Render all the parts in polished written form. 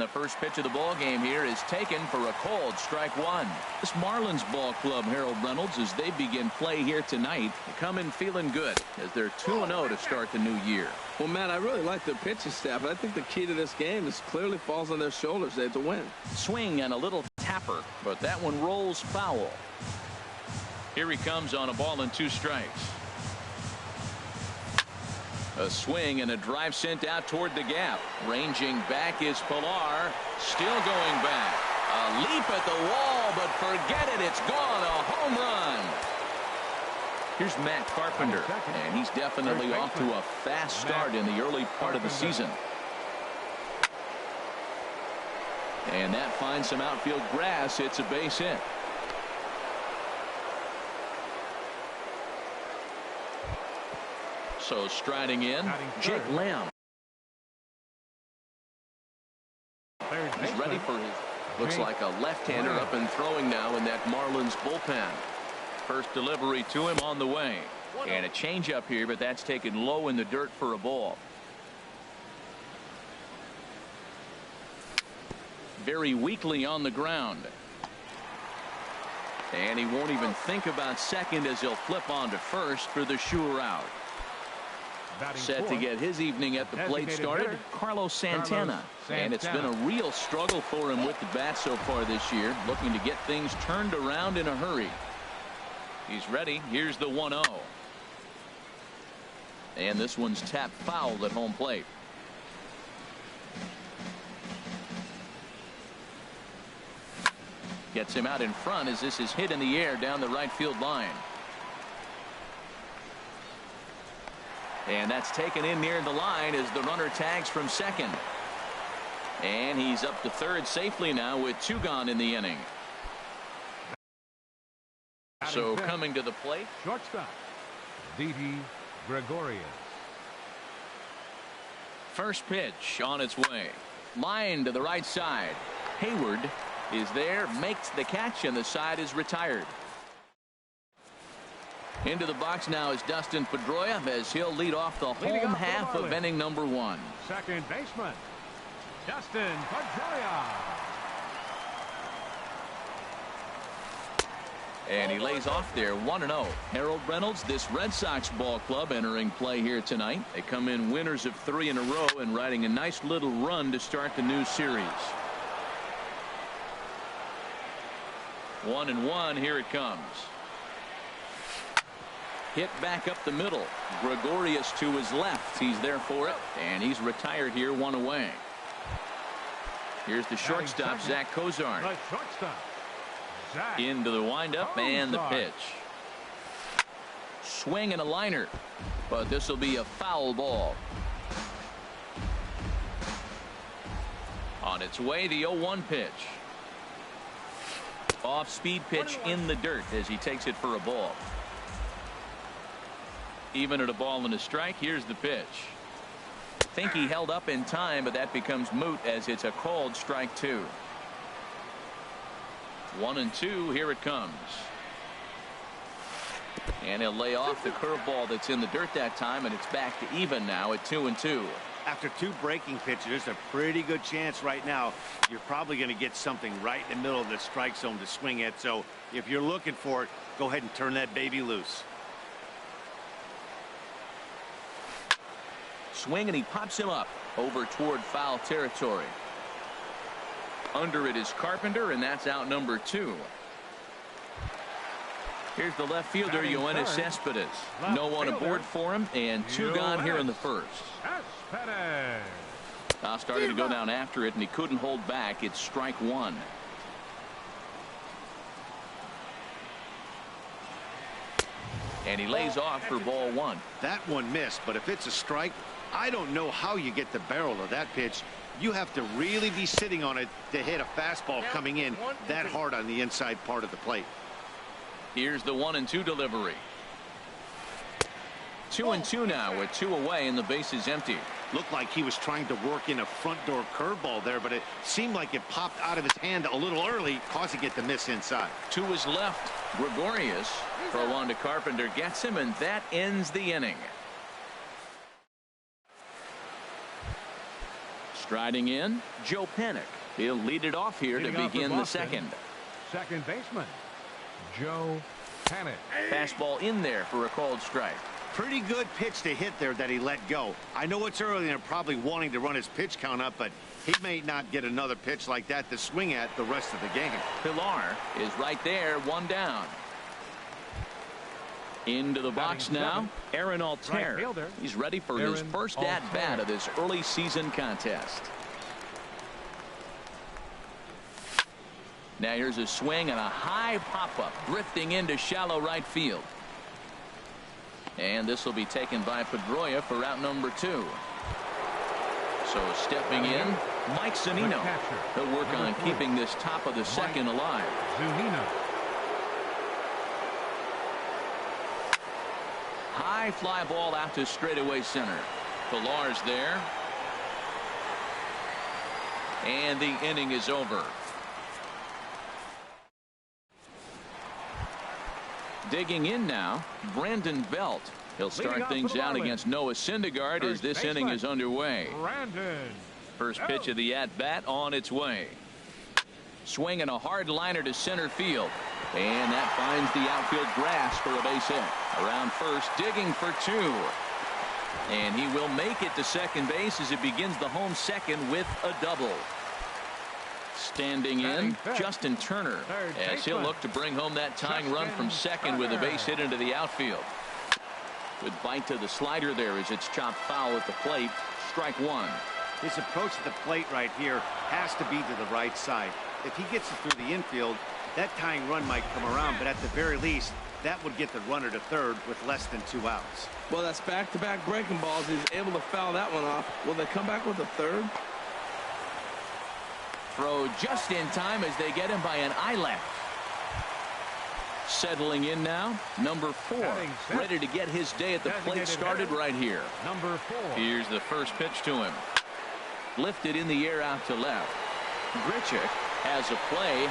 And the first pitch of the ball game here is taken for a called strike one. This Marlins ball club, Harold Reynolds, as they begin play here tonight, they come in feeling good as they're 2-0 to start the new year. Well, Matt, I really like the pitching staff, but I think the key to this game is clearly falls on their shoulders. They have to win. Swing and a little tapper, but that one rolls foul. Here he comes on a ball and 2 strikes. A swing and a drive sent out toward the gap. Ranging back is Pilar. Still going back. A leap at the wall, but forget it. It's gone. A home run. Here's Matt Carpenter, and he's definitely off to a fast start in the early part of the season. And that finds some outfield grass. It's a base hit. So striding in, Jake Lamb. He's ready for his, looks like a left-hander up and throwing now in that Marlins bullpen. First delivery to him on the way. And a changeup here, but that's taken low in the dirt for a ball. Very weakly on the ground. And he won't even think about second as he'll flip on to first for the sure out. Set to get his evening at the plate started, Carlos Santana. And it's been a real struggle for him with the bat so far this year, looking to get things turned around in a hurry. He's ready. Here's the 1-0. And this one's tapped foul at home plate. Gets him out in front as this is hit in the air down the right field line. And that's taken in near the line as the runner tags from second. And he's up to third safely now with 2 gone in the inning. So coming to the plate, shortstop Didi Gregorius. First pitch on its way. Line to the right side. Hayward is there, makes the catch, and the side is retired. Into the box now is Dustin Pedroia as he'll lead off the home half of inning number 1. Second baseman Dustin Pedroia. And he lays off there 1-0. Harold Reynolds, this Red Sox ball club entering play here tonight. They come in winners of 3 in a row and riding a nice little run to start the new series. 1-1. Here it comes. Hit back up the middle. Gregorius to his left. He's there for it, and he's retired here, 1 away. Here's the shortstop, Zach Cozart. The shortstop, Zach into the windup and the pitch. Swing and a liner, but this will be a foul ball. On its way, the 0-1 pitch. Off-speed pitch in the dirt as he takes it for a ball. Even at a ball and a strike, here's the pitch. Think he held up in time, but that becomes moot as it's a called strike 2. 1-2. Here it comes. And he'll lay off the curveball that's in the dirt that time, and it's back to even now at 2-2. After 2 breaking pitches, there's a pretty good chance right now you're probably going to get something right in the middle of the strike zone to swing at. So if you're looking for it, go ahead and turn that baby loose. Swing, and he pops him up over toward foul territory. Under it is Carpenter, and that's out number 2. Here's the left fielder, Yoenis Cespedes. No one aboard for him, and 2 gone here in the first. Now starting to go down after it, and he couldn't hold back. It's strike 1. And he lays off for ball 1. That one missed, but if it's a strike, I don't know how you get the barrel of that pitch. You have to really be sitting on it to hit a fastball coming in that hard on the inside part of the plate. Here's the 1-2 delivery. 2-2 now with 2 away and the base is empty. Looked like he was trying to work in a front door curveball there, but it seemed like it popped out of his hand a little early, causing it to miss inside. To his left, Gregorius. Throw on to Carpenter, gets him, and that ends the inning. Striding in, Joe Pennick. He'll lead it off here to begin the second. Second baseman, Joe Pennick. Fastball in there for a called strike. Pretty good pitch to hit there that he let go. I know it's early and they're probably wanting to run his pitch count up, but he may not get another pitch like that to swing at the rest of the game. Pilar is right there, one down. Into the box now, Aaron Altair. Right, he's ready for his first at-bat of this early season contest. Now here's a swing and a high pop-up, drifting into shallow right field. And this will be taken by Pedroia for out number 2. So stepping in, Mike Zunino. He'll work on keeping this top of the second alive. Zunino. High fly ball out to straightaway center. Pilar's there. And the inning is over. Digging in now, Brandon Belt. He'll start things out against Noah Syndergaard as this inning is underway. First pitch of the at-bat on its way. Swinging a hard liner to center field. And that finds the outfield grass for a base hit. Around first, digging for 2. And he will make it to second base as it begins the home second with a double. Standing in, Justin Turner, as he'll look to bring home that tying run from second with a base hit into the outfield. Good bite to the slider there as it's chopped foul at the plate. Strike 1. His approach to the plate right here has to be to the right side. If he gets it through the infield, that tying run might come around, but at the very least, that would get the runner to third with less than 2 outs. Well, that's back-to-back breaking balls. He's able to foul that one off. Will they come back with a third? Throw just in time as they get him by an eye left. Settling in now, number 4, ready to get his day at the plate started right here. Number 4. Here's the first pitch to him. Lifted in the air out to left. Grichuk has a play.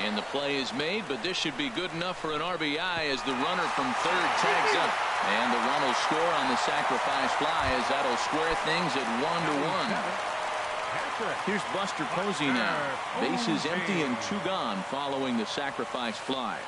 And the play is made, but this should be good enough for an RBI as the runner from third tags up. And the run will score on the sacrifice fly as that'll square things at 1-1. Here's Buster Posey now. Bases empty and 2 gone following the sacrifice fly.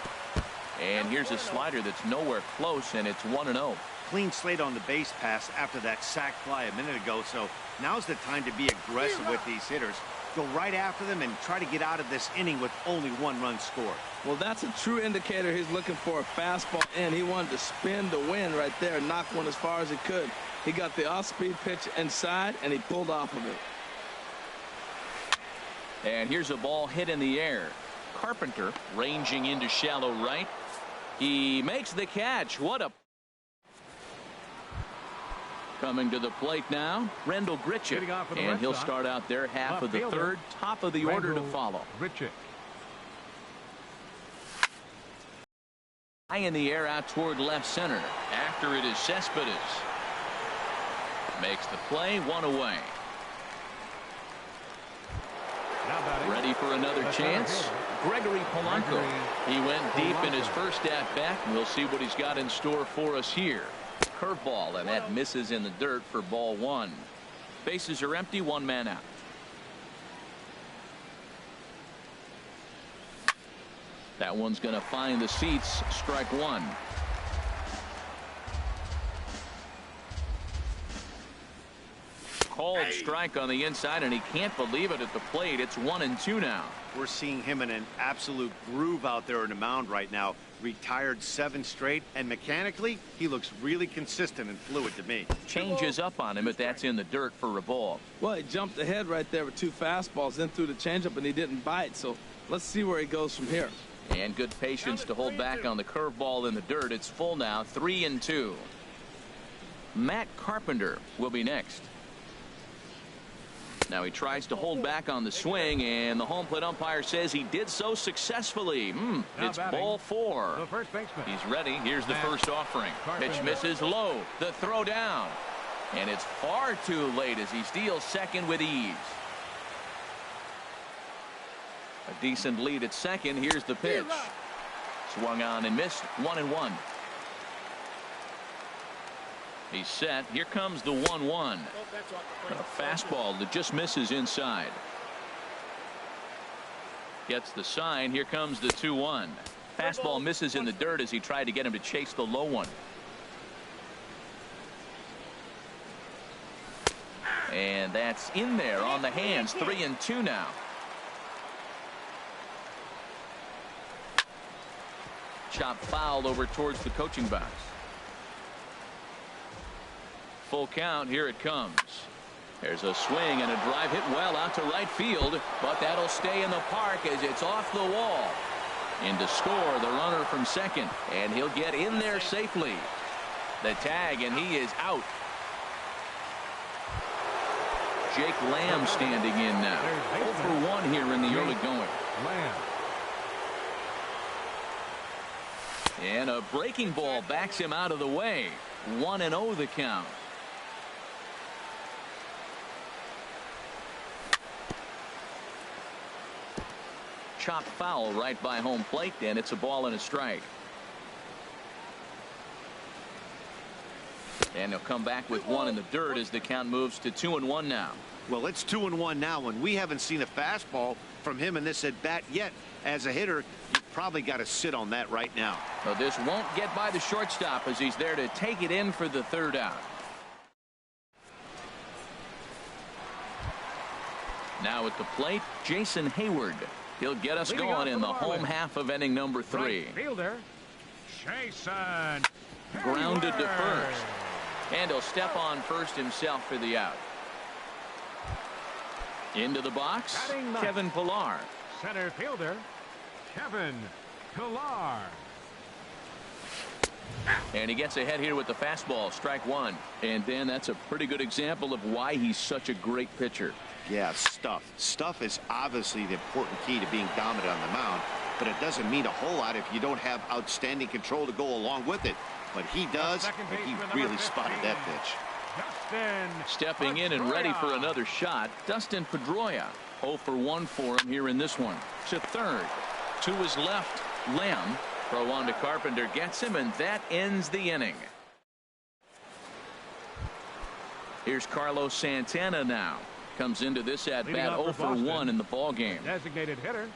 And here's a slider that's nowhere close, and it's 1-0. Clean slate on the base pass after that sac fly a minute ago, so now's the time to be aggressive with these hitters. Go right after them and try to get out of this inning with only 1 run scored. Well, that's a true indicator he's looking for a fastball in. He wanted to spin the wind right there and knock one as far as he could. He got the off-speed pitch inside, and he pulled off of it. And here's a ball hit in the air. Carpenter ranging into shallow right. He makes the catch. What a... Coming to the plate now, Rendell Grichuk. And he'll start out there half of the third, top of the order to follow. Grichuk. High in the air out toward left center. After it is Cespedes. Makes the play, 1 away. Ready for another chance. Gregory Polanco. He went deep in his first at-bat. We'll see what he's got in store for us here. Curveball, and that misses in the dirt for ball 1. Bases are empty, 1 man out. That one's going to find the seats. Strike 1. Called strike on the inside, and he can't believe it at the plate. It's 1-2 now. We're seeing him in an absolute groove out there in the mound right now. Retired 7 straight, and mechanically, he looks really consistent and fluid to me. Changes up on him, but that's in the dirt for a ball. Well, he jumped ahead right there with 2 fastballs, then threw the changeup, and he didn't bite. So let's see where he goes from here. And good patience to hold back on the curveball in the dirt. It's full now, 3-2. Matt Carpenter will be next. Now he tries to hold back on the swing, and the home plate umpire says he did so successfully. It's ball 4. The first baseman. He's ready. Here's the first offering. Pitch misses low. The throw down. And it's far too late as he steals second with ease. A decent lead at second. Here's the pitch. Swung on and missed. 1-1. He's set. Here comes the 1-1. A fastball that just misses inside. Gets the sign. Here comes the 2-1. Fastball misses in the dirt as he tried to get him to chase the low one. And that's in there on the hands. 3-2 now. Chop foul over towards the coaching box. Full count. Here it comes. There's a swing and a drive hit well out to right field, but that'll stay in the park as it's off the wall. In to score the runner from second, and he'll get in there safely. The tag, and he is out. Jake Lamb standing in now. 0 for 1 here in the early going. And a breaking ball backs him out of the way. 1-0 the count. Chop foul right by home plate, and it's a ball and a strike. And he'll come back with one in the dirt as the count moves to 2-1 now. Well, it's 2-1 now, and we haven't seen a fastball from him in this at bat yet. As a hitter, you've probably got to sit on that right now. Well, this won't get by the shortstop as he's there to take it in for the third out. Now at the plate, Jason Hayward. He'll get us going in the home half of inning number 3. Right fielder, Jason Grounded to first. And he'll step on first himself for the out. Into the box, Kevin Pillar. Center fielder, Kevin Pillar. And he gets ahead here with the fastball, strike one. And Dan, that's a pretty good example of why he's such a great pitcher. Yeah, stuff. Stuff is obviously the important key to being dominant on the mound, but it doesn't mean a whole lot if you don't have outstanding control to go along with it. But he does, and he really spotted that pitch. Stepping in and ready for another shot, Dustin Pedroia. 0 for 1 for him here in this one. To third. To his left, Lamb. Throw on to Carpenter, gets him, and that ends the inning. Here's Carlos Santana now. Comes into this at bat 0 for 1 in the ball game. Designated hitter,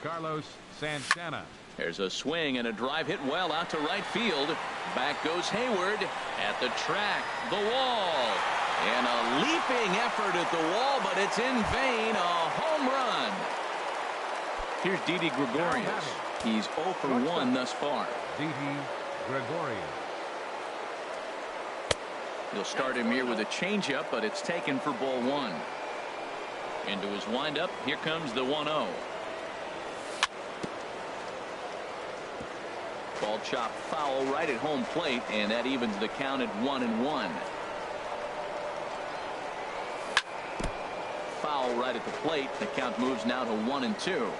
Carlos Santana. There's a swing and a drive hit well out to right field. Back goes Hayward at the track, the wall, and a leaping effort at the wall, but it's in vain. A home run. Here's Didi Gregorius. He's 0 for 1 thus far. Didi Gregorius. He'll start him here with a changeup, but it's taken for ball 1. Into his windup. Here comes the 1-0. Ball chop foul right at home plate, and that evens the count at 1-1. Foul right at the plate. The count moves now to 1-2.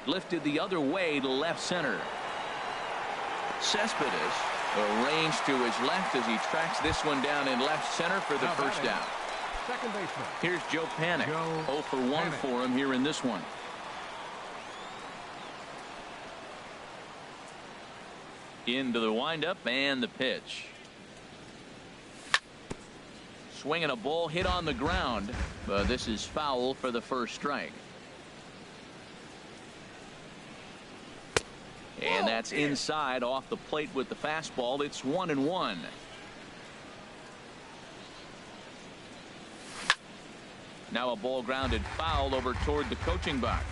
Lifted the other way to left center. Cespedes arranged to his left as he tracks this one down in left center for the first out. Second baseman. Here's Joe Panik. 0 for 1 for him here in this one. Into the windup and the pitch. Swinging a ball hit on the ground, but this is foul for the first strike. And that's inside off the plate with the fastball. It's 1-1. Now a ball grounded foul over toward the coaching box.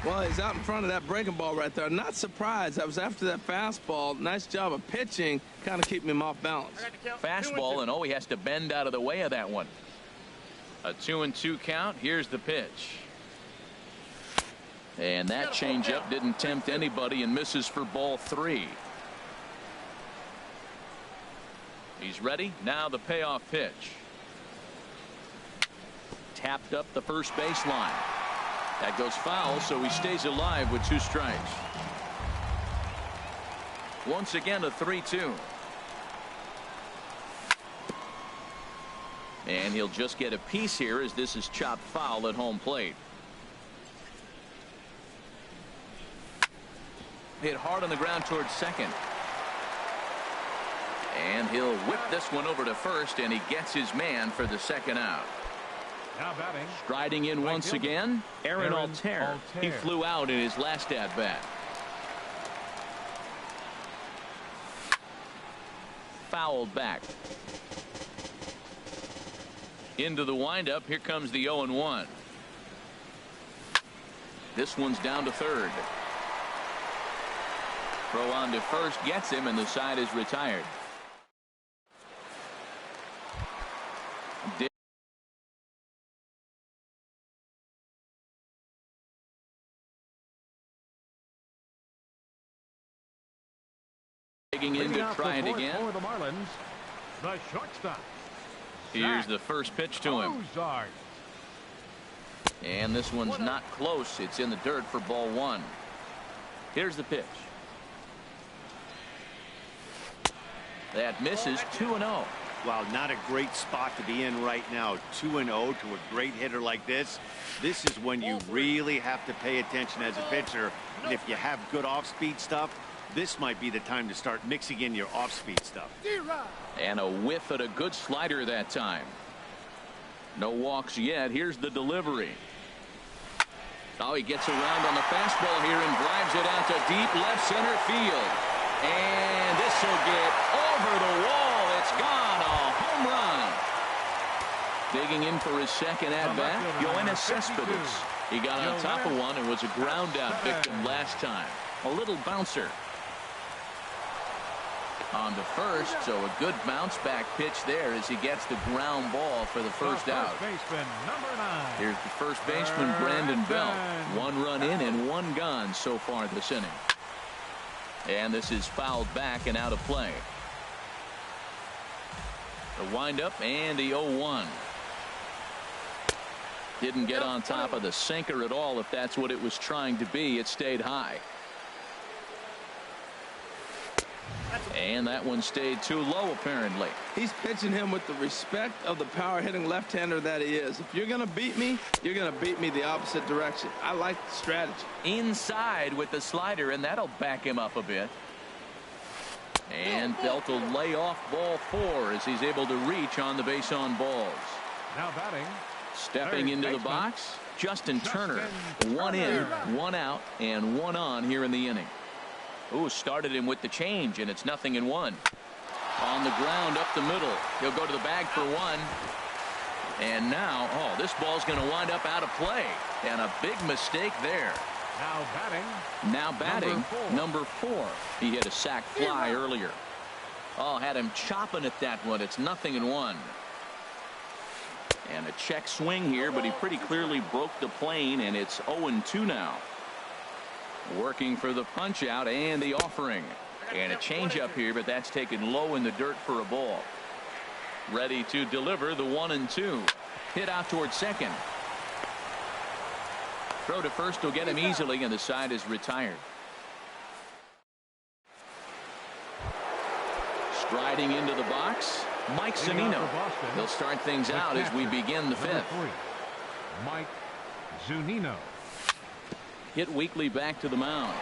Well, he's out in front of that breaking ball right there. Not surprised. I was after that fastball. Nice job of pitching, kind of keeping him off balance. Fastball, and he has to bend out of the way of that one. A 2-2 count. Here's the pitch. And that changeup didn't tempt anybody and misses for ball 3. He's ready. Now the payoff pitch. Tapped up the first baseline. That goes foul, so he stays alive with 2 strikes. Once again a 3-2. And he'll just get a piece here as this is chopped foul at home plate. hit hard on the ground towards second. And he'll whip this one over to first, and he gets his man for the second out. Now batting. Striding in once again, Aaron Altair. He flew out in his last at-bat. Fouled back. Into the windup. Here comes the 0-1. This one's down to third. Throw on to first gets him, and the side is retired. Digging in to try it again. For the Marlins, the shortstop. Here's the first pitch to him. And this one's not close. It's in the dirt for ball one. Here's the pitch. That misses. 2-0. Well, not a great spot to be in right now. 2-0 to a great hitter like this. This is when you really have to pay attention as a pitcher. And if you have good off-speed stuff, this might be the time to start mixing in your off-speed stuff. And a whiff at a good slider that time. No walks yet. Here's the delivery. Oh, he gets around on the fastball here and drives it out to deep left center field. And this will get over the wall. It's gone. A home run. Digging in for his second at-bat, Yoenis Cespedes. He got on top of one and was a ground-out victim last time. A little bouncer. On to first, so a good bounce back pitch there as he gets the ground ball for the first out. Here's the first baseman, Brandon Belt. 1 run in and 1 gone so far this inning. And this is fouled back and out of play. The windup and the 0-1. Didn't get on top of the sinker at all. If that's what it was trying to be, it stayed high. And that one stayed too low, apparently. He's pitching him with the respect of the power-hitting left-hander that he is. If you're going to beat me, you're going to beat me the opposite direction. I like the strategy. Inside with the slider, and that'll back him up a bit. And Belt will lay off ball 4 as he's able to reach on the base on balls. Now batting. Stepping into the box, Justin Turner. 1 in, 1 out, and 1 on here in the inning. Ooh, started him with the change, and it's 0-1. On the ground up the middle. He'll go to the bag for 1. And now, oh, this ball's going to wind up out of play. And a big mistake there. Now batting, number 4. He hit a sac fly earlier. Oh, had him chopping at that one. It's 0-1. And a check swing here, but he pretty clearly broke the plane, and it's 0-2 now. Working for the punch out and the offering. And a changeup here, but that's taken low in the dirt for a ball. Ready to deliver the 1-2. Hit out towards second. Throw to first will get him easily, and the side is retired. Striding into the box, Mike Zunino. He'll start things out as we begin the 5th. Mike Zunino. Hit weakly back to the mound.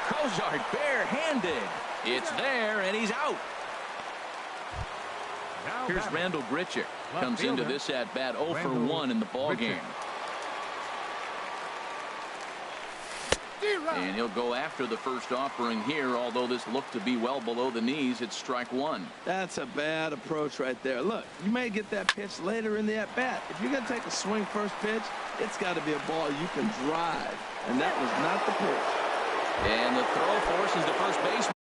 Cozart barehanded. It's there, and he's out. Here's Randall Grichuk. Comes into this at bat 0 for 1 in the ball game. And he'll go after the first offering here, although this looked to be well below the knees. It's strike 1. That's a bad approach right there. Look, you may get that pitch later in the at-bat. If you're going to take a swing first pitch, it's got to be a ball you can drive. And that was not the pitch. And the throw forces the first baseman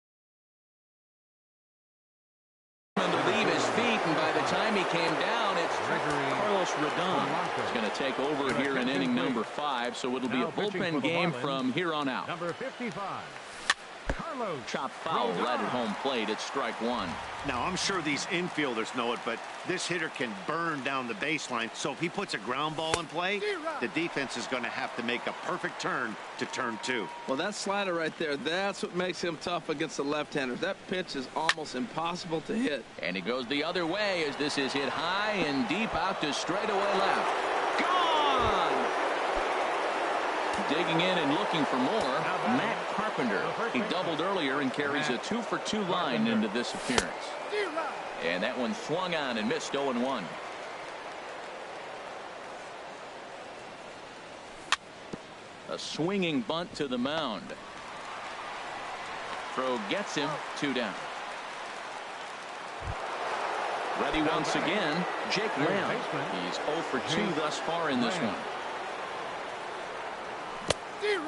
to leave his feet, and by the time he came down, it's Carlos Rodon. He's going to take over here in inning number 5, so it'll be a bullpen game from here on out. Number 55. Carlos. Chop foul right at home plate. It's strike 1. Now, I'm sure these infielders know it, but this hitter can burn down the baseline. So if he puts a ground ball in play, the defense is going to have to make a perfect turn to turn 2. Well, that slider right there, that's what makes him tough against the left-handers. That pitch is almost impossible to hit. And he goes the other way as this is hit high and deep out to straightaway left. Gone! Digging in and looking for more, Matt Carpenter. He doubled earlier and carries a 2-for-2 line into this appearance. And that one swung on and missed 0-1. A swinging bunt to the mound. Throw gets him, 2 down. Ready once again, Jake Lamb. He's 0 for 2 thus far in this one.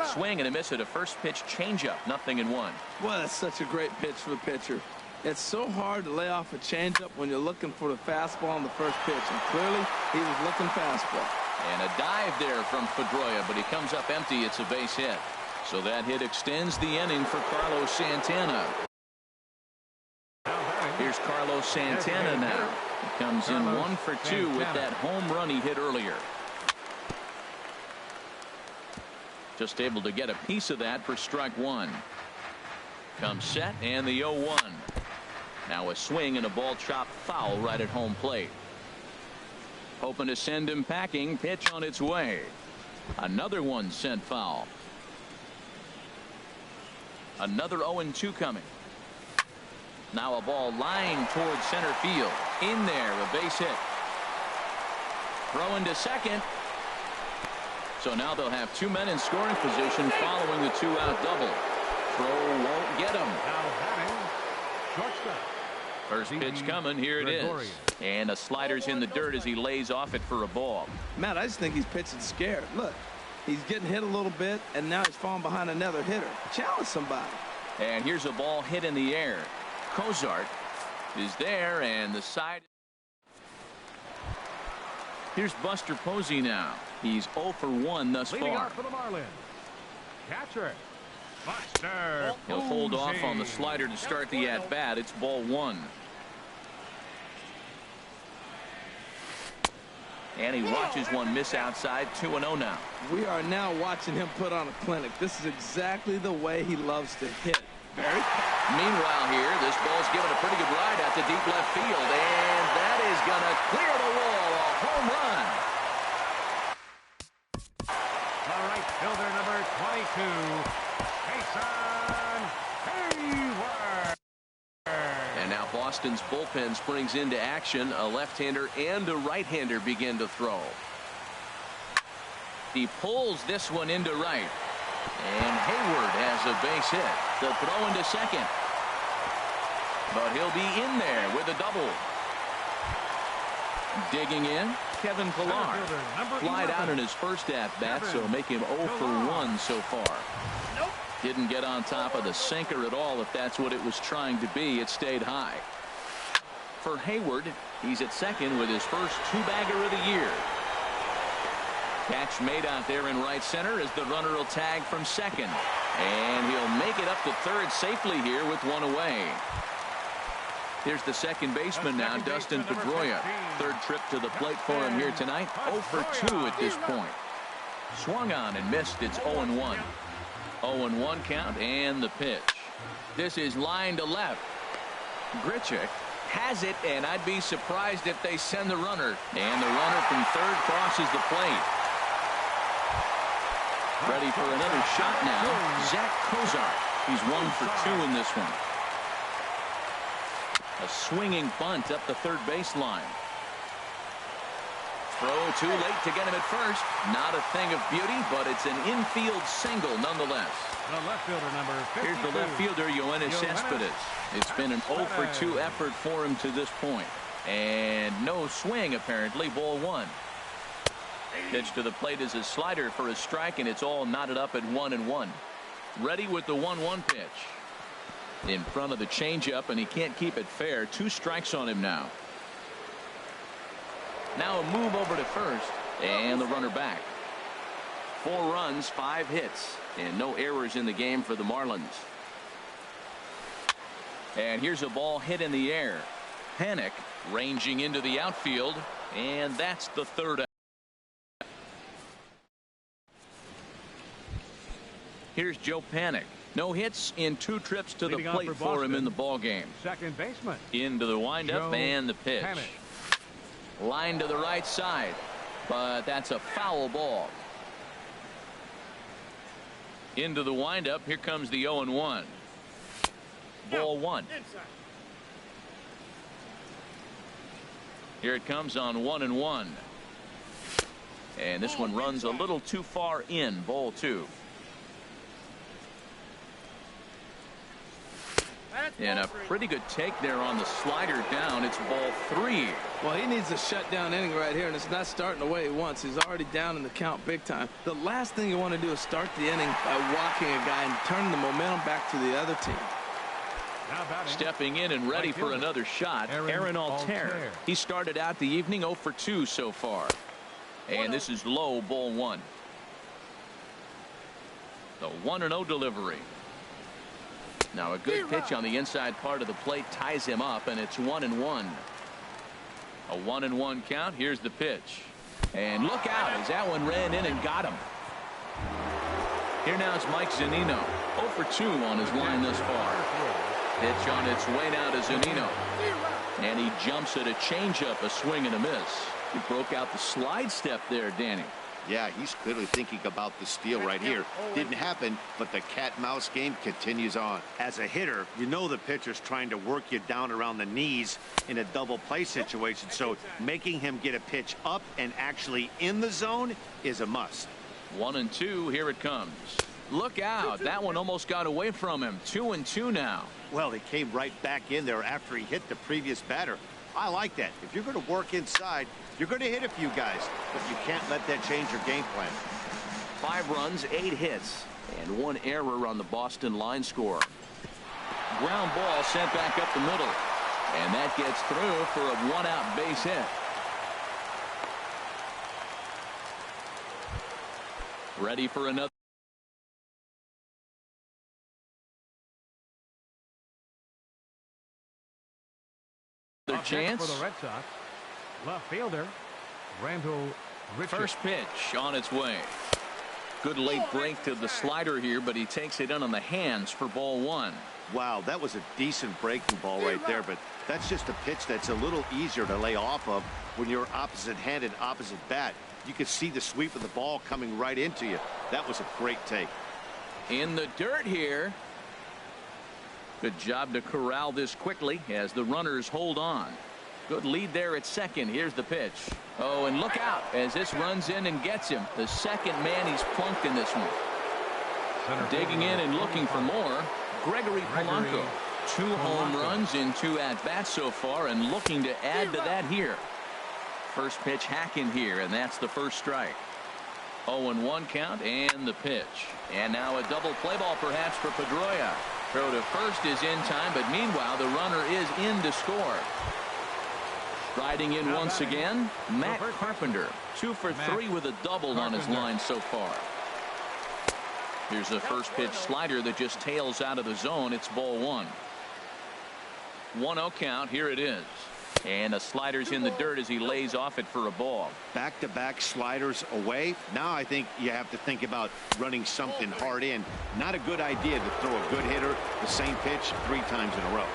Swing and a miss at a first pitch changeup, 0-1. Well, that's such a great pitch for the pitcher. It's so hard to lay off a changeup when you're looking for the fastball on the first pitch, and clearly he was looking fastball. And a dive there from Pedroia, but he comes up empty. It's a base hit. So that hit extends the inning for Carlos Santana. Here's Carlos Santana now. He comes in 1 for 2 with that home run he hit earlier. Just able to get a piece of that for strike 1. Comes set and the 0-1. Now a swing and a ball chopped foul right at home plate. Hoping to send him packing. Pitch on its way. Another one sent foul. Another 0-2 coming. Now a ball lined towards center field. In there, a base hit. Throw into second. So now they'll have 2 men in scoring position following the 2-out double. Throw won't get him. First pitch coming. Here it is. And a slider's in the dirt as he lays off it for a ball. Matt, I just think he's pitching scared. Look, he's getting hit a little bit, and now he's falling behind another hitter. Challenge somebody. And here's a ball hit in the air. Cozart is there, and the side. Here's Buster Posey now. He's 0 for 1 thus Leading far. off for the Marlins, catcher Buster. He'll hold off on the slider to start the at-bat. It's ball 1. And he watches one miss outside. 2-0 now. We are now watching him put on a clinic. This is exactly the way he loves to hit. Barry? Meanwhile here, this ball's given a pretty good ride out to deep left field. And that is going to clear the wall. A home run. All right, fielder number 22, Jason Hayward. And now Boston's bullpen springs into action. A left-hander and a right-hander begin to throw. He pulls this one into right. And Hayward has a base hit. The throw into second. But he'll be in there with a double. Digging in, Kevin Pillar. Flied out in his first at-bat, so make him 0 for 1 so far. Didn't get on top of the sinker at all. If that's what it was trying to be, it stayed high. For Hayward, he's at second with his first 2-bagger of the year. Catch made out there in right center as the runner will tag from second. And he'll make it up to third safely here with one away. Here's the second baseman now, Dustin Pedroia. Third trip to the plate for him here tonight. 0 for 2 at this point. Swung on and missed. It's 0-1. 0-1 count and the pitch. This is line to left. Grichuk has it, and I'd be surprised if they send the runner. And the runner from third crosses the plate. Ready for another shot now. Zach Cozart. He's 1 for 2 in this one. A swinging bunt up the third baseline. Throw too late to get him at first. Not a thing of beauty, but it's an infield single nonetheless. The left fielder number 52. Here's the left fielder, Yoenis Cespedes. It's been an 0 for 2 effort for him to this point. And no swing apparently. Ball 1. Pitch to the plate is a slider for a strike, and it's all knotted up at 1-1. Ready with the 1-1 pitch. In front of the changeup, and he can't keep it fair. 2 strikes on him now. Now a move over to first, and the runner back. 4 runs, 5 hits, and no errors in the game for the Marlins. And here's a ball hit in the air. Panic ranging into the outfield, and that's the third out. Here's Joe Panic. No hits in 2 trips to the plate for him in the ball game. Second baseman. Into the windup and the pitch. Panic. Line to the right side, but that's a foul ball. Into the windup. Here comes the 0-1. Ball one. Here it comes on 1-1. And this one runs a little too far in. Ball two. And a pretty good take there on the slider down. It's ball three. Well, he needs a shutdown inning right here, and it's not starting the way he wants. He's already down in the count big time. The last thing you want to do is start the inning by walking a guy and turning the momentum back to the other team. Stepping in and ready for another shot, Aaron Altair. He started out the evening 0 for 2 so far. And this is low, ball one. The 1-0 delivery. Now a good pitch on the inside part of the plate ties him up, and it's 1-1. A 1-1 count. Here's the pitch. And look out as that one ran in and got him. Here now is Mike Zunino. 0 for 2 on his line thus far. Pitch on its way now to Zunino. And he jumps at a changeup, a swing and a miss. He broke out the slide step there, Danny. Yeah, he's clearly thinking about the steal right here. Didn't happen, but the cat-mouse game continues on. As a hitter, you know the pitcher's trying to work you down around the knees in a double play situation, so making him get a pitch up and actually in the zone is a must. 1-2, here it comes. Look out, that one almost got away from him. 2-2 now. Well, he came right back in there after he hit the previous batter. I like that. If you're going to work inside, you're going to hit a few guys, but you can't let that change your game plan. 5 runs, 8 hits, and 1 error on the Boston line score. Ground ball sent back up the middle, and that gets through for a 1-out base hit. Ready for another chance. For the Red Sox, left fielder Randall Richards. First pitch on its way. Good late break to the slider here, but he takes it in on the hands for ball one. Wow, that was a decent breaking ball right there, but that's just a pitch that's a little easier to lay off of when you're opposite-handed, opposite bat. You could see the sweep of the ball coming right into you. That was a great take. In the dirt here. Good job to corral this quickly as the runners hold on. Good lead there at second. Here's the pitch. Oh, and look out as this runs in and gets him. The second man he's plunked in this one. Digging in and looking for more. Gregory Polanco. 2 home runs in 2 at-bats so far, and looking to add to that here. First pitch hacking here, and that's the first strike. 0-1 count and the pitch. And now a double play ball perhaps for Pedroia. Throw to first is in time, but meanwhile the runner is in to score. Riding in once again, Matt Carpenter. 2 for 3 with a double on his line so far. Here's a first pitch slider that just tails out of the zone. It's ball one. 1-0 count. Here it is. And the slider's in the dirt as he lays off it for a ball. Back-to-back sliders away. Now I think you have to think about running something hard in. Not a good idea to throw a good hitter the same pitch 3 times in a row.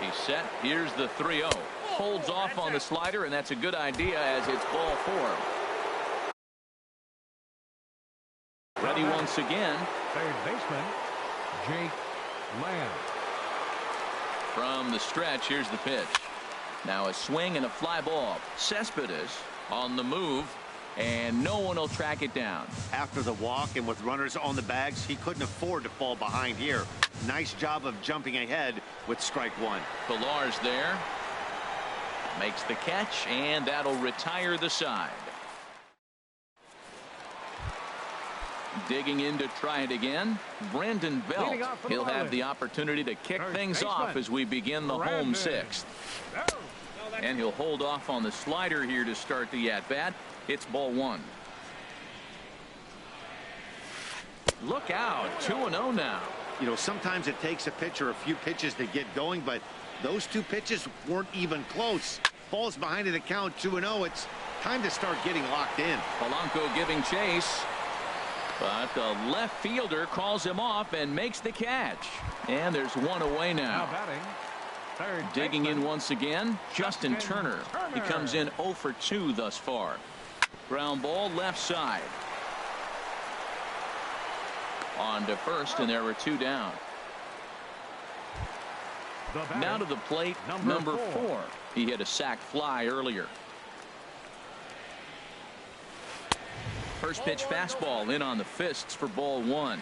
He's set. Here's the 3-0. Holds off on the slider, and that's a good idea as it's ball 4. Ready once again. Third baseman Jake Lamb. From the stretch, here's the pitch. Now a swing and a fly ball. Cespedes on the move, and no one will track it down. After the walk and with runners on the bags, he couldn't afford to fall behind here. Nice job of jumping ahead with strike one. Pillar's there. Makes the catch, and that'll retire the side. Digging in to try it again, Brandon Belt. He'll have the opportunity to kick things off as we begin the home 6th. And he'll hold off on the slider here to start the at-bat. It's ball 1. Look out, 2-0 now. You know, sometimes it takes a pitcher a few pitches to get going, but those 2 pitches weren't even close. Falls behind in the count, 2-0. It's time to start getting locked in. Polanco giving chase. But the left fielder calls him off and makes the catch. And there's one away now. Digging in once again, Justin Turner. He comes in 0 for 2 thus far. Ground ball left side. On to first, and there were 2 down. Now to the plate, number 4. He hit a sac fly earlier. First pitch fastball in on the fists for ball 1.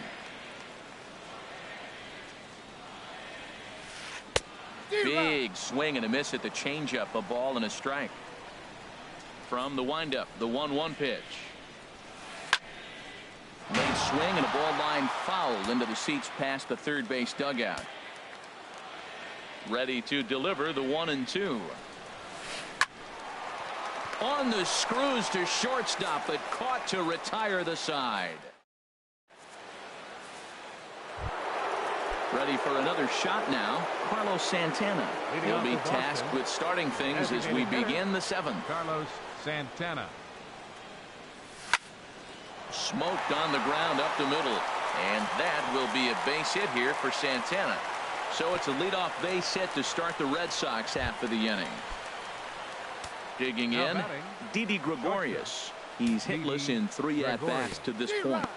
Big swing and a miss at the changeup. A ball and a strike. From the windup, the 1-1 pitch. Late swing and a ball line foul into the seats past the third base dugout. Ready to deliver the 1-2. On the screws to shortstop, but caught to retire the side. Ready for another shot now, Carlos Santana. He'll be tasked with starting things as we begin the 7th. Carlos Santana. Smoked on the ground up the middle, and that will be a base hit here for Santana. So it's a leadoff base hit to start the Red Sox half of the inning. Digging in, Didi Gregorius. He's hitless in 3 at-bats to this point.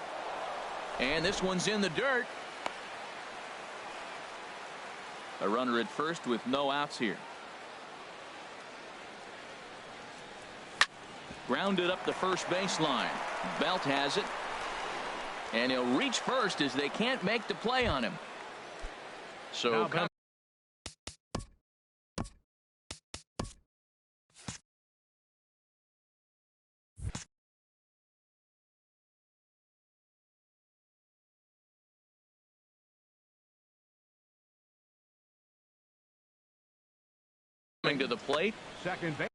And this one's in the dirt. A runner at first with no outs here. Grounded up the first baseline. Belt has it. And he'll reach first as they can't make the play on him. So coming to the plate. Second base.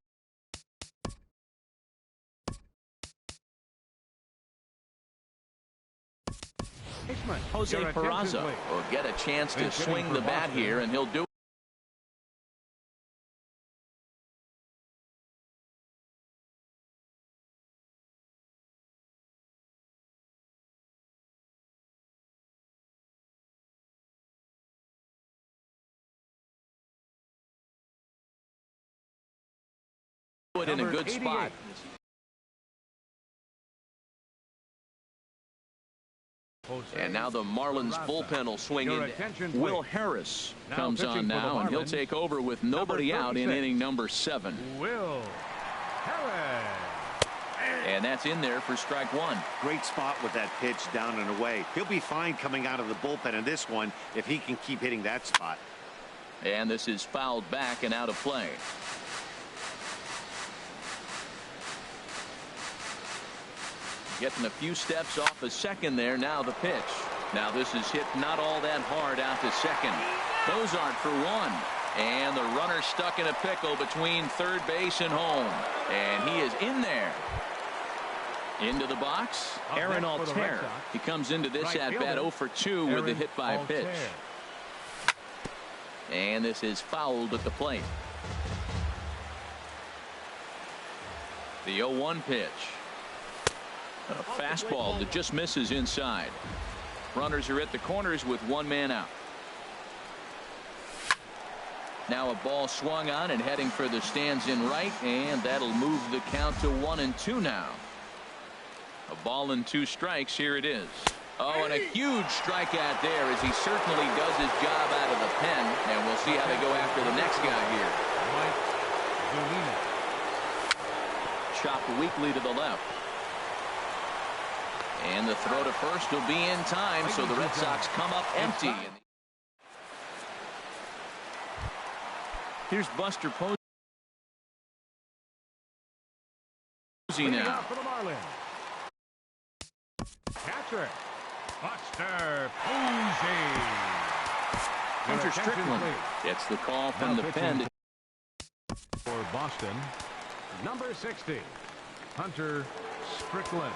Jose Peraza will get a chance to swing the bat here, and he'll do it in a good spot. And now the Marlins bullpen will swing in. Will Harris comes on now, and he'll take over with nobody out in inning number 7. Will Harris. And that's in there for strike 1. Great spot with that pitch down and away. He'll be fine coming out of the bullpen in this one if he can keep hitting that spot. And this is fouled back and out of play. Getting a few steps off a second there. Now the pitch. Now this is hit not all that hard out to second. Bozart for 1. And the runner stuck in a pickle between third base and home. And he is in there. Into the box, Aaron Altair. He comes into this at-bat 0 for 2 with a hit by pitch. And this is fouled at the plate. The 0-1 pitch. A fastball that just misses inside. Runners are at the corners with 1 man out. Now a ball swung on and heading for the stands in right, and that'll move the count to 1-2 now. A ball and 2 strikes. Here it is. Oh, and a huge strikeout there as he certainly does his job out of the pen, and we'll see how they go after the next guy here. Chopped weakly to the left. And the throw to first will be in time, so the Red Sox come up empty. Here's Buster Posey now. Catcher, Buster Posey. Hunter Strickland gets the call from the pen. For Boston, number 60, Hunter Strickland.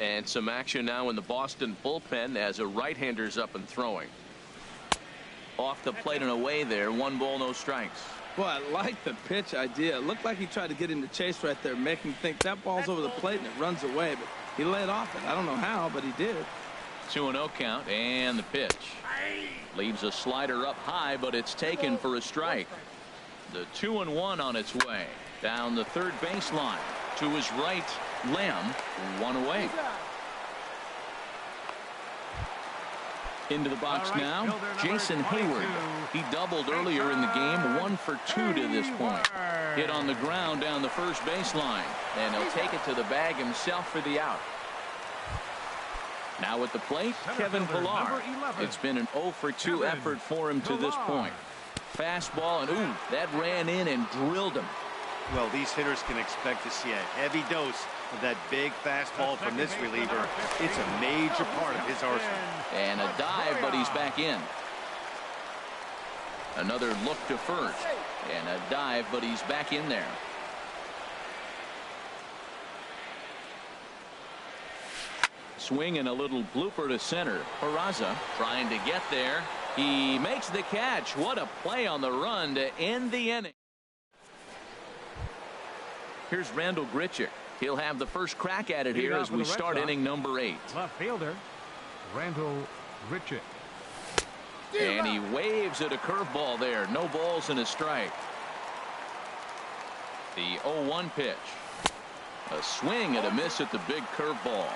And some action now in the Boston bullpen as a right-hander's up and throwing. Off the plate and away there. 1 ball, no strikes. Boy, I like the pitch idea. It looked like he tried to get him to chase right there, make him think that ball's over the plate and it runs away. But he laid off it. I don't know how, but he did. 2-0 count, and the pitch. Leaves a slider up high, but it's taken for a strike. The 2-1 on its way. Down the third baseline. To his right, Lamb. 1 away. Into the box now, Jason Hayward. He doubled earlier in the game, 1 for 2 to this point. Hit on the ground down the first baseline, and he'll take it to the bag himself for the out. Now at the plate, Kevin Pillar. It's been an 0 for 2 effort for him to this point. Fastball, and ooh, that ran in and drilled him. Well, these hitters can expect to see a heavy dose of that big fastball from this reliever. It's a major part of his arsenal. And a dive, but he's back in. Another look to first. And a dive, but he's back in there. Swing and a little blooper to center. Peraza trying to get there. He makes the catch. What a play on the run to end the inning. Here's Randall Grichuk. He'll have the first crack at it here as we start inning number 8. Left fielder, Randall Grichuk. And he waves at a curveball there. No balls and a strike. The 0-1 pitch. A swing and a miss at the big curveball.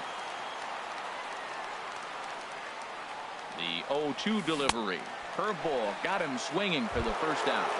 The 0-2 delivery. Curveball got him swinging for the first out.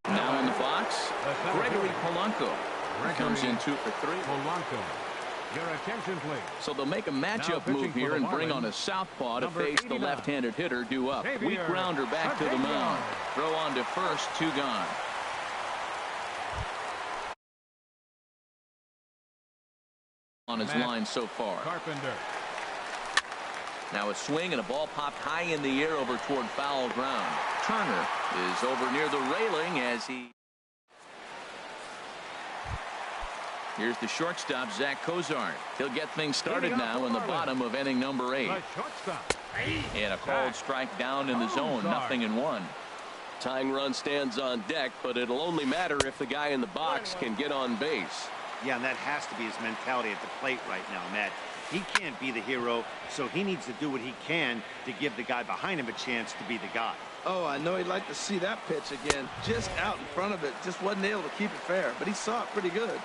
Now in the box, Gregory Polanco. Comes in 2 for 3. Polanco. Your attention, please. So they'll make a matchup move here and bring on a southpaw to face the left-handed hitter due up. Weak grounder back to the mound. Throw on to first, 2 gone. On his line so far. Carpenter. Now a swing and a ball popped high in the air over toward foul ground. Turner is over near the railing as he. Here's the shortstop, Zach Cozart. He'll get things started now in the bottom of inning number 8. And a called strike down in the zone, 0-1. Tying run stands on deck, but it'll only matter if the guy in the box can get on base. Yeah, and that has to be his mentality at the plate right now, Matt. He can't be the hero, so he needs to do what he can to give the guy behind him a chance to be the guy. Oh, I know he'd like to see that pitch again. Just out in front of it. Just wasn't able to keep it fair, but he saw it pretty good.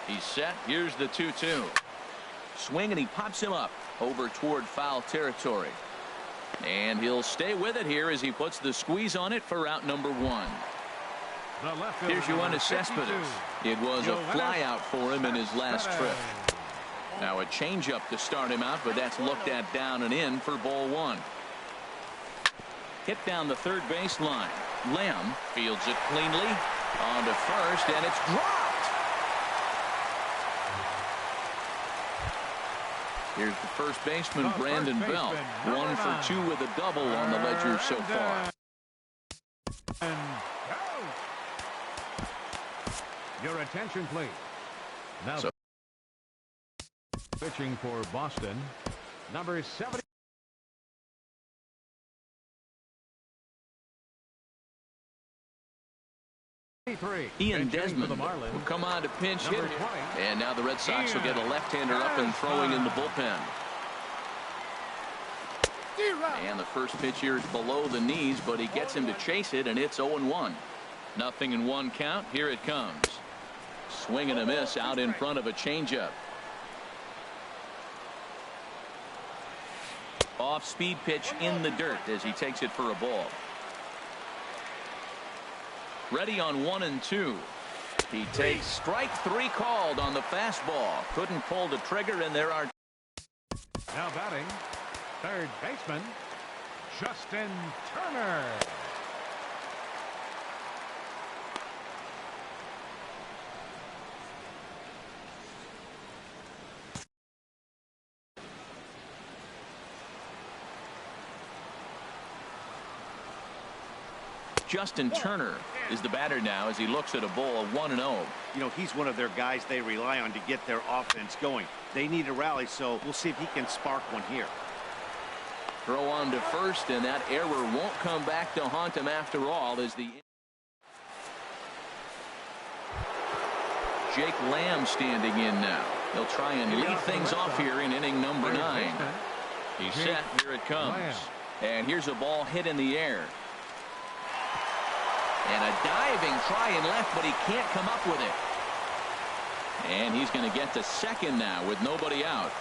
He's set. Here's the 2-2. Swing, and he pops him up over toward foul territory. And he'll stay with it here as he puts the squeeze on it for out number 1. Here's Yoenis Cespedes. It was a fly out for him in his last trip. Now a changeup to start him out, but that's looked at down and in for ball 1. hit down the third baseline. Lamb fields it cleanly on to first, and it's dropped. Here's the first baseman, Brandon Belt. 1 for 2 with a double on the ledger so far. Your attention, please. Now pitching for Boston, number 70. Ian Desmond will come on to pinch hit, and now the Red Sox will get a left-hander up and throwing in the bullpen. And the first pitch here is below the knees, but he gets him to chase it, and it's 0-1. Nothing in 1 count. Here it comes. Swing and a miss out in front of a changeup. Off-speed pitch in the dirt as he takes it for a ball. Ready on 1 and 2. He takes strike 3 called on the fastball. Couldn't pull the trigger, and there are. Now batting, third baseman, Justin Turner. Justin Turner is the batter now as he looks at a ball of 1-0. You know, he's one of their guys they rely on to get their offense going. They need a rally, so we'll see if he can spark one here. Throw on to first, and that error won't come back to haunt him after all as the Jake Lamb standing in now. He'll try and lead things off here in inning number 9. He's set. Here it comes. And here's a ball hit in the air. And a diving try and left, but he can't come up with it. And he's going to get to second now with nobody out.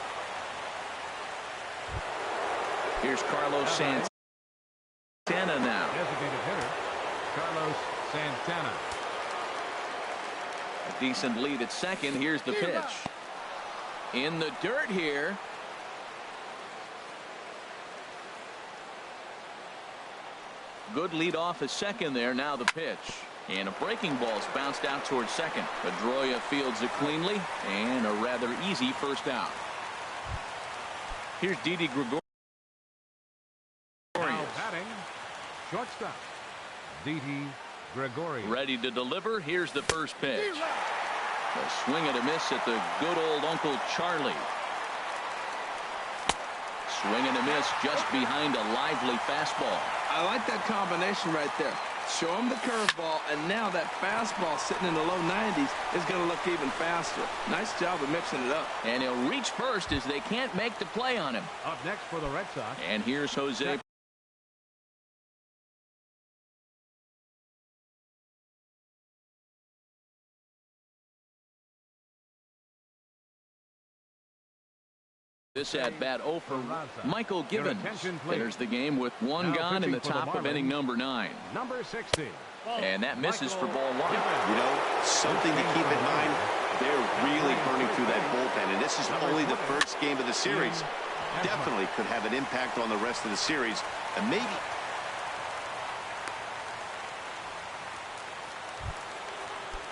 Here's Carlos Santana now. Designated hitter, Carlos Santana. A decent lead at second. Here's the pitch. In the dirt here. Good lead off at second there. Now the pitch. And a breaking ball's bounced out towards second. Pedroia fields it cleanly. And a rather easy first out. Here's Didi Gregorius. Now batting, shortstop, Didi Gregorius. Ready to deliver. Here's the first pitch. A swing and a miss at the good old Uncle Charlie. Swing and a miss just behind a lively fastball. I like that combination right there. Show him the curveball, and now that fastball sitting in the low 90s is going to look even faster. Nice job of mixing it up. And he'll reach first as they can't make the play on him. Up next for the Red Sox. And here's Jose. This at bat 0 for Michael Gibbons. Enters the game with 1 gone in the top of inning number 9. Number 60. And that misses for ball 1. You know, something to keep in mind, they're really burning through that bullpen, and this is only the first game of the series. Definitely could have an impact on the rest of the series, and maybe.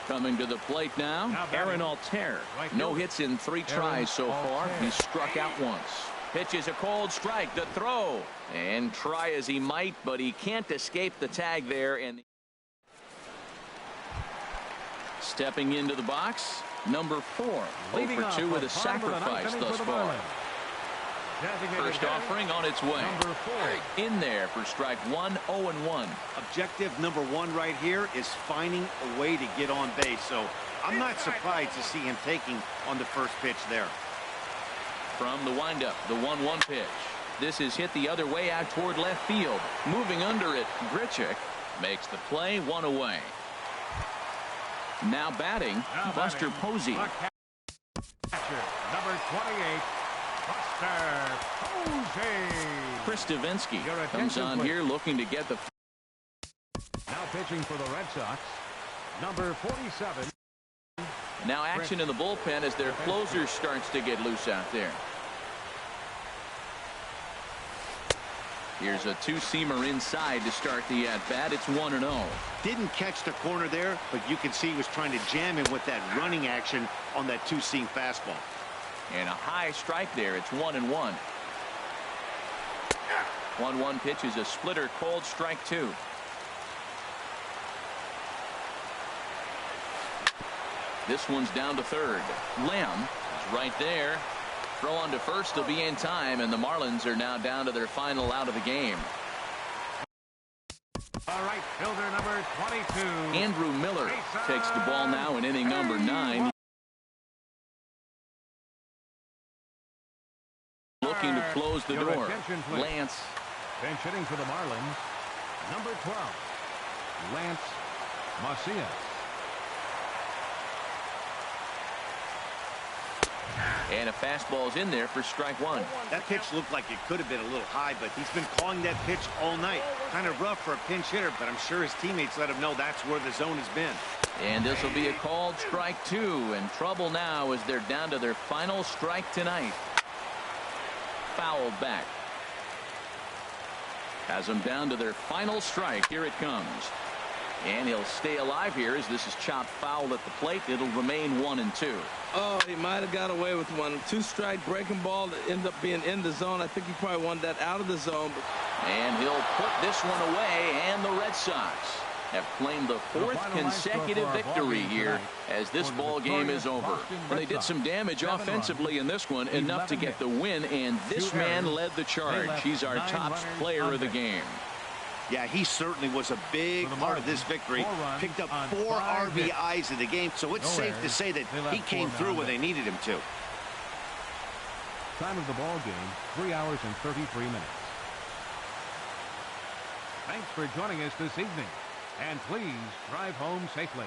Coming to the plate now, Aaron Altair. No hits in 3 tries so far. He's struck out once. Pitches a cold strike. The throw. And try as he might, but he can't escape the tag there. And stepping into the box, number 4. 0 for 2 with a sacrifice thus far. First offering on its way. In there for strike 1, 0-1. Objective number 1 right here is finding a way to get on base. So I'm not surprised to see him taking on the first pitch there. From the windup, the 1-1 pitch. This is hit the other way out toward left field. Moving under it, Grichuk makes the play, 1 away. Now batting, Buster Posey. Number 28. Chris Davinsky comes on here looking to get the. Now pitching for the Red Sox, number 47. Now action in the bullpen as their closer starts to get loose out there. Here's a two-seamer inside to start the at-bat. It's 1-0. Didn't catch the corner there, but you can see he was trying to jam him with that running action on that two-seam fastball. And a high strike there. It's 1-1. 1-1 pitch is a splitter, cold, strike 2. This one's down to third. Lamb is right there. Throw on to first will be in time, and the Marlins are now down to their final out of the game. All right, fielder number 22. Andrew Miller takes the ball now in inning number 9. Looking to close the door. Lance. Bench hitting for the Marlins, number 12, Lance Macias. And a fastball's in there for strike 1. That pitch looked like it could have been a little high, but he's been calling that pitch all night. Kind of rough for a pinch hitter, but I'm sure his teammates let him know that's where the zone has been. And this will be a called strike 2. And trouble now as they're down to their final strike tonight. Fouled back. Has them down to their final strike. Here it comes. And he'll stay alive here as this is chopped foul at the plate. It'll remain 1-2. Oh, he might have got away with one. 2-strike breaking ball that ended up being in the zone. I think he probably wanted that out of the zone. And he'll put this one away, and the Red Sox have claimed the 4th consecutive victory here as this ball game is over. Well, they did some damage offensively in this one, enough to get the win, and this man led the charge. He's our top player of the game. Yeah, he certainly was a big part of this victory. Picked up 4 RBIs in the game, so it's safe to say that he came through when they needed him to. Time of the ball game, 3 hours and 33 minutes. Thanks for joining us this evening. And please drive home safely.